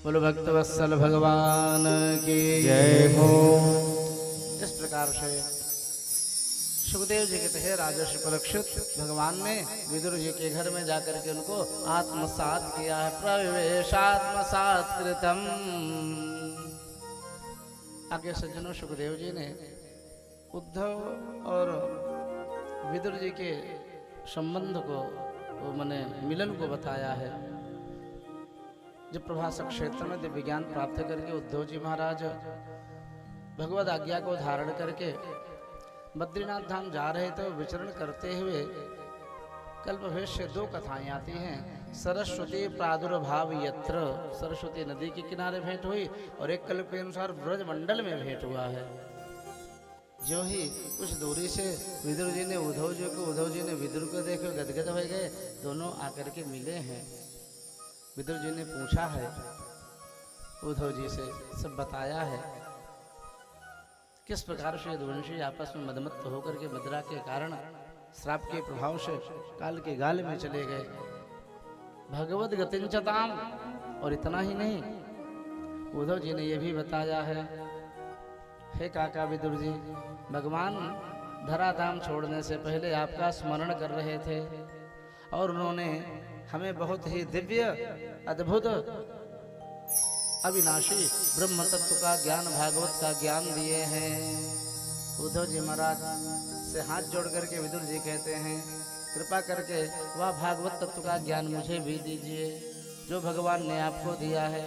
बोलो भक्तवत्सल भगवान की जय हो। इस प्रकार से सुखदेव जी कहते हैं राजर्षि परीक्षित भगवान ने विदुर जी के घर में जाकर के उनको आत्मसात किया है। प्रवेशात्मसात कृतम। आगे सज्जनों सुखदेव जी ने उद्धव और विदुर जी के संबंध को माने मिलन को बताया है। जब प्रभासक क्षेत्र में दिव्य ज्ञान प्राप्त करके उद्धव जी महाराज भगवद आज्ञा को धारण करके बद्रीनाथ धाम जा रहे थे, विचरण करते हुए कल्प भविष्य दो कथाएं आती हैं। सरस्वती प्रादुर्भाव यत्र, सरस्वती नदी के किनारे भेंट हुई, और एक कल्प के अनुसार ब्रज मंडल में भेंट हुआ है। जो ही कुछ दूरी से विदुर जी ने उद्धव जी को, उद्धव जी ने विदुर को देखो, गदगद हो गए। दोनों आकर के मिले हैं। विदुर जी ने पूछा है उद्धव जी से, सब बताया है किस प्रकार से यदुवंशी आपस में मदमत्त होकर के मदिरा के कारण श्राप के प्रभाव से काल के गाल में चले गए। भगवद गतिंचताम। और इतना ही नहीं, उद्धव जी ने यह भी बताया है, हे काका विदुर जी, भगवान धराधाम छोड़ने से पहले आपका स्मरण कर रहे थे और उन्होंने हमें बहुत ही दिव्य अद्भुत अविनाशी ब्रह्म तत्व का ज्ञान, भागवत का ज्ञान दिए हैं। उद्धव जी महाराज से हाथ जोड़ करके विदुर जी कहते हैं, कृपा करके वह भागवत तत्व का ज्ञान मुझे भी दीजिए जो भगवान ने आपको दिया है।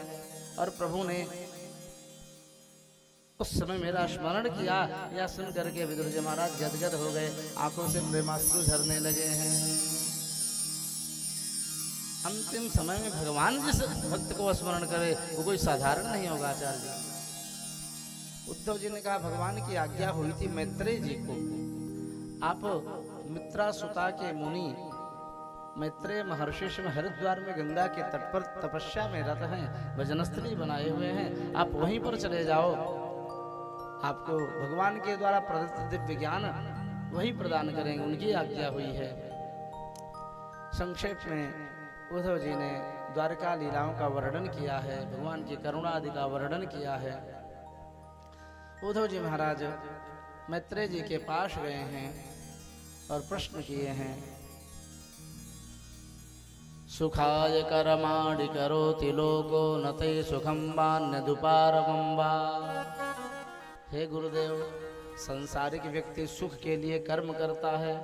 और प्रभु ने उस समय मेरा स्मरण किया, यह सुन करके विदुर जी महाराज गदगद हो गए, आंखों से प्रेमाश्रु झरने लगे हैं। अंतिम समय में भगवान जिस भक्त को स्मरण करे वो कोई साधारण नहीं होगा आचार्य जी। उद्धव जी ने कहा, भगवान की आज्ञा हुई थी मैत्रेय जी को, आप मित्रा सुता के मुनि मैत्रेय महर्षि से हरिद्वार में गंगा के तट पर तपस्या में रत हैं, भजनस्थली बनाए हुए हैं, आप वहीं पर चले जाओ, आपको भगवान के द्वारा प्रदत्त दिव्य ज्ञान वही प्रदान करेंगे, उनकी आज्ञा हुई है। संक्षेप में उद्धव जी ने द्वारका लीलाओं का वर्णन किया है, भगवान की करुणा आदि का वर्णन किया है। उद्धव जी महाराज मैत्रेय जी के पास गए हैं और प्रश्न किए हैं, सुखाय कर्माणि करोति लोको न ते सुखं वान्यदुपारमं वा। हे गुरुदेव, संसारिक व्यक्ति सुख के लिए कर्म करता है,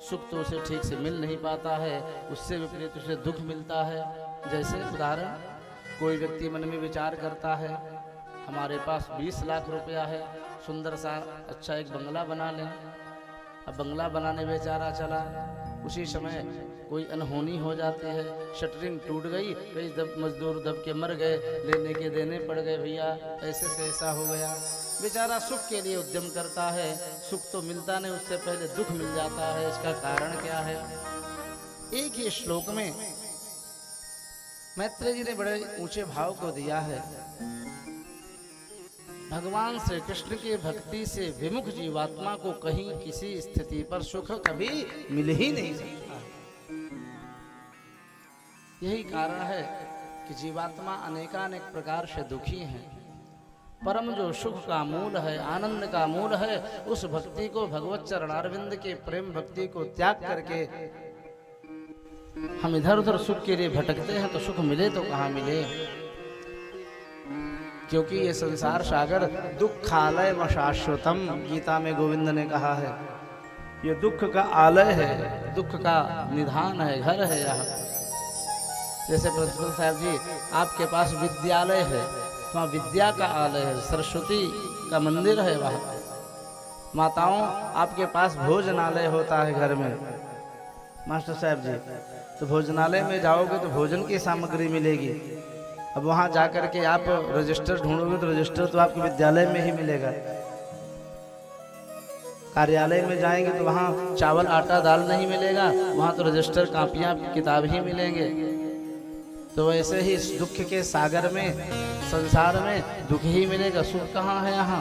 सुख तो उसे ठीक से मिल नहीं पाता है, उससे विपरीत उसे दुख मिलता है। जैसे उदाहरण, कोई व्यक्ति मन में विचार करता है, हमारे पास 20 लाख रुपया है, सुंदर सा अच्छा एक बंगला बना लें। अब बंगला बनाने बेचारा चला, उसी समय कोई अनहोनी हो जाती है, शटरिंग टूट गई, कई मजदूर दब के मर गए, लेने के देने पड़ गए, भैया ऐसे से ऐसा हो गया। बेचारा सुख के लिए उद्यम करता है, सुख तो मिलता नहीं, उससे पहले दुख मिल जाता है। इसका कारण क्या है? एक ही श्लोक में मैत्रेय जी ने बड़े ऊंचे भाव को दिया है। भगवान श्री कृष्ण की भक्ति से विमुख जीवात्मा को कहीं किसी स्थिति पर सुख कभी मिल ही नहीं सकता। यही कारण है कि जीवात्मा अनेकानेक प्रकार से दुखी है। परम जो सुख का मूल है, आनंद का मूल है, उस भक्ति को, भगवत चरणारविंद के प्रेम भक्ति को त्याग करके हम इधर उधर सुख के लिए भटकते हैं, तो सुख मिले तो कहाँ मिले। क्योंकि ये संसार सागर दुखालय व शाश्वतम, गीता में गोविंद ने कहा है, ये दुख का आलय है, दुख का निधान है, घर है यहाँ। जैसे प्रिंसिपल साहब जी, आपके पास विद्यालय है, वहाँ विद्या का आलय है, सरस्वती का मंदिर है वहाँ। माताओं, आपके पास भोजनालय होता है घर में, मास्टर साहब जी, तो भोजनालय में जाओगे तो भोजन की सामग्री मिलेगी। अब वहाँ जाकर के आप रजिस्टर ढूंढोगे तो रजिस्टर तो आपको विद्यालय में ही मिलेगा। कार्यालय में जाएंगे तो वहाँ चावल आटा दाल नहीं मिलेगा, वहाँ तो रजिस्टर कापियाँ किताब ही मिलेंगे। तो वैसे ही दुख के सागर में, संसार में दुख ही मिलेगा, सुख कहाँ है यहाँ।